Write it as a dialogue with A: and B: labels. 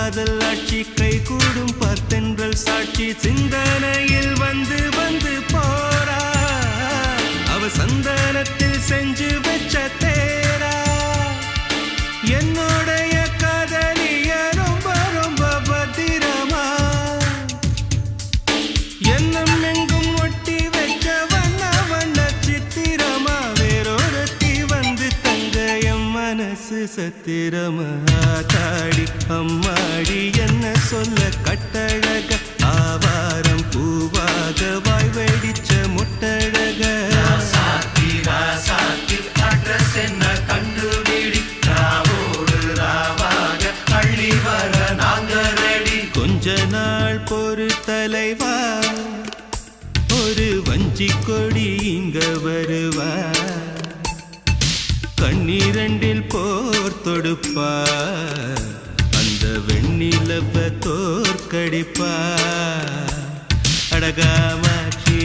A: காதல் ஆட்சி கைகூடும் பார்த்தென்றல் சாட்சி சிந்தனையில் வந்து வந்து போறா அவ சந்தனத்தில் செஞ்சு வச்ச தேரா என்னுடைய காதலிய ரொம்ப ரொம்ப பத்திரமா எண்ணம் எங்கும் ஒட்டி வச்ச வண்ண வண்ண சித்திரமா வேறொருத்தி வந்து தங்க என் மனசு சத்திரமா தாடி அம்மாடி என்ன சொல்ல கட்டழக ஆவாரம் பூவாக வாய் வெடிச்ச முட்டழக
B: அட்ரஸ் என்ன கண்டுபிடி ராவோடு ராவாக அள்ளி வர நாங்க ரெடி
A: கொஞ்ச நாள் பொறு தலைவா ஒரு வஞ்சி கொடி இங்க வருவா கண்ணீரண்டில் போர் தொடுப்பா அந்த வெண்ணிலவ தோற்கடிப்பா அடகாமாட்சி